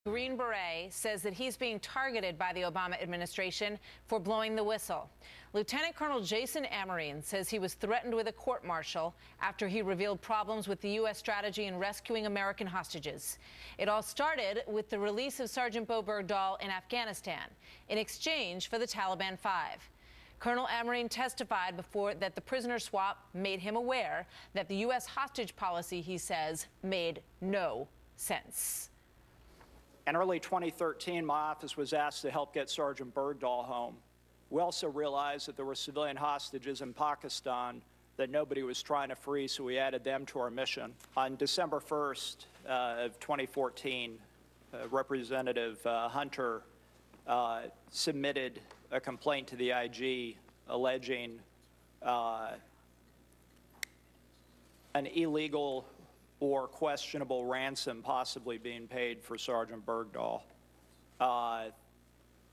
Green Beret says that he's being targeted by the Obama administration for blowing the whistle. Lieutenant Colonel Jason Amarine says he was threatened with a court-martial after he revealed problems with the U.S. strategy in rescuing American hostages. It all started with the release of Sergeant Bo Bergdahl in Afghanistan in exchange for the Taliban 5. Colonel Amarine testified before that the prisoner swap made him aware that the U.S. hostage policy, he says, made no sense. In early 2013, my office was asked to help get Sergeant Bergdahl home. We also realized that there were civilian hostages in Pakistan that nobody was trying to free, so we added them to our mission. On December 1st of 2014, Representative Hunter submitted a complaint to the IG alleging an illegal or questionable ransom possibly being paid for Sergeant Bergdahl.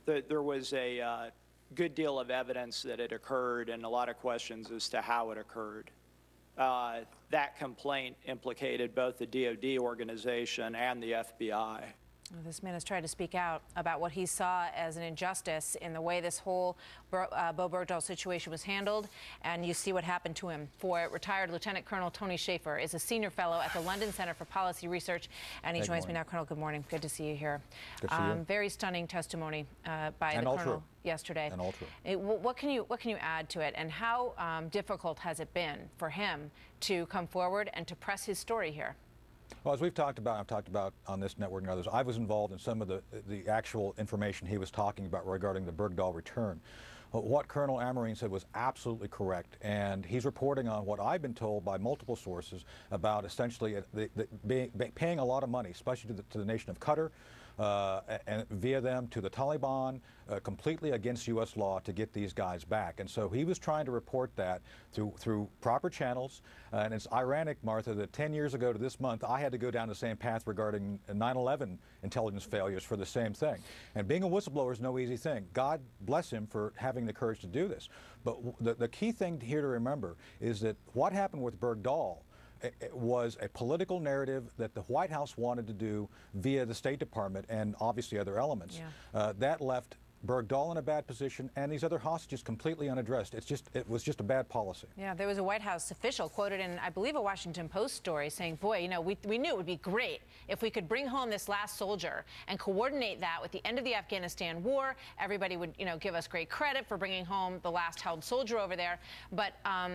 There was a good deal of evidence that it occurred and a lot of questions as to how it occurred. That complaint implicated both the DoD organization and the FBI. This man has tried to speak out about what he saw as an injustice in the way this whole Bo Bergdahl situation was handled, and you see what happened to him. For it, retired Lieutenant Colonel Tony Schaefer is a senior fellow at the London Center for Policy Research, and he joins me now. Colonel, good morning. Good to see you here. Good to see you. Very stunning testimony by the Colonel yesterday. And all true. What can you add to it, and how difficult has it been for him to come forward and to press his story here? Well, as I've talked about on this network and others, I was involved in some of the actual information he was talking about regarding the Bergdahl return. What Colonel Amarine said was absolutely correct, and he's reporting on what I've been told by multiple sources about essentially paying a lot of money, especially to the nation of Qatar, and via them to the Taliban, completely against U.S. law to get these guys back. And so he was trying to report that through proper channels. And it's ironic, Martha, that 10 years ago to this month, I had to go down the same path regarding 9/11 intelligence failures for the same thing. And being a whistleblower is no easy thing. God bless him for having the courage to do this. But the key thing here to remember is that what happened with Bergdahl was a political narrative that the White House wanted to do via the State Department and obviously other elements. Yeah. That left Bergdahl in a bad position and these other hostages completely unaddressed. It was just a bad policy. Yeah, there was a White House official quoted in, I believe, a Washington Post story saying, boy, you know, we knew it would be great if we could bring home this last soldier and coordinate that with the end of the Afghanistan war. Everybody would, you know, give us great credit for bringing home the last held soldier over there. But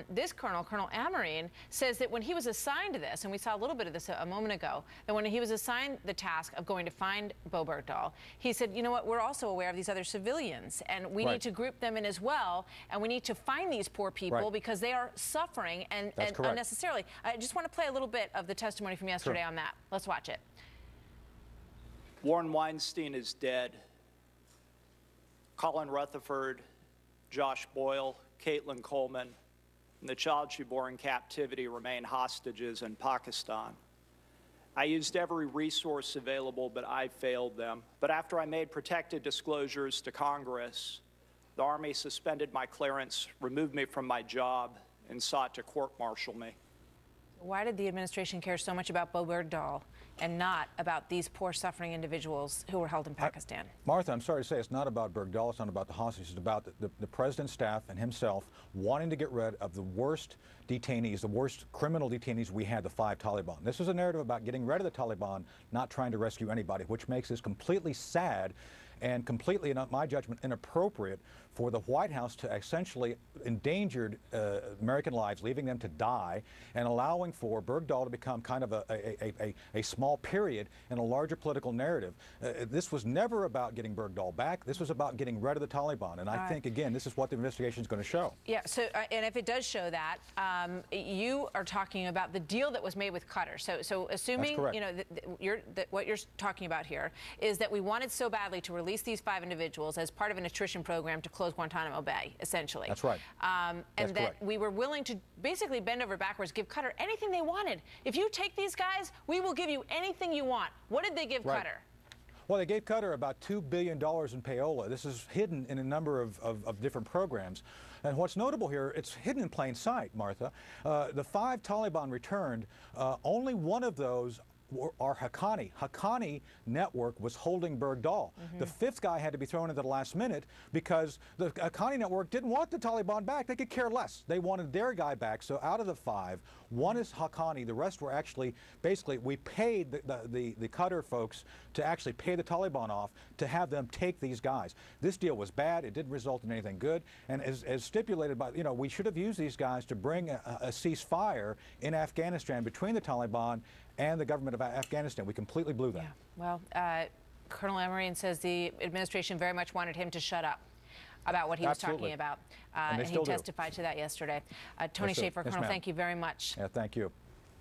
this Colonel Amarine, says that when he was assigned to this, and we saw a little bit of this a moment ago, that when he was assigned the task of going to find Bo Bergdahl, he said, you know what, we're also aware of these other civilians, and we need to group them in as well, and we need to find these poor people because they are suffering and unnecessarily. I just want to play a little bit of the testimony from yesterday on that. Let's watch it. Warren Weinstein is dead. Colin Rutherford, Josh Boyle, Caitlin Coleman, and the child she bore in captivity remain hostages in Pakistan. I used every resource available, but I failed them. But after I made protected disclosures to Congress, the Army suspended my clearance, removed me from my job, and sought to court-martial me. Why did the administration care so much about Bo Bergdahl and not about these poor, suffering individuals who were held in Pakistan? Martha, I'm sorry to say it's not about Bergdahl, it's not about the hostages, it's about the president's staff and himself wanting to get rid of the worst detainees, the worst criminal detainees we had, the 5 Taliban. This is a narrative about getting rid of the Taliban, not trying to rescue anybody, which makes this completely sad and completely, in my judgment, inappropriate for the White House to essentially endangered American lives, leaving them to die, and allowing for Bergdahl to become kind of a small period in a larger political narrative. This was never about getting Bergdahl back. This was about getting rid of the Taliban. And I think, again, this is what the investigation is going to show. Yeah, so, and if it does show that, you are talking about the deal that was made with Qatar. So assuming, you know, what you're talking about here is that we wanted so badly to release these 5 individuals as part of an attrition program to close Guantanamo Bay, essentially. That's right. And that we were willing to basically bend over backwards, give Qatar anything they wanted. If you take these guys, we will give you anything you want. What did they give Qatar? Well, they gave Qatar about $2 billion in payola. This is hidden in a number of different programs. And what's notable here, it's hidden in plain sight, Martha. The 5 Taliban returned, only one of those are Haqqani. Haqqani network was holding Bergdahl. The fifth guy had to be thrown in at the last minute because the Haqqani network didn't want the Taliban back. They could care less. They wanted their guy back. So out of the 5, 1 is Haqqani. The rest were actually, basically, we paid the Qatar folks to actually pay the Taliban off to have them take these guys. This deal was bad. It didn't result in anything good. And as stipulated by, we should have used these guys to bring a ceasefire in Afghanistan between the Taliban and the government of Afghanistan. We completely blew that. Yeah. Well, Colonel Amreen says the administration very much wanted him to shut up about what he was talking about. And he testified to that yesterday. Tony Schaefer, Colonel, thank you very much. Yeah, thank you.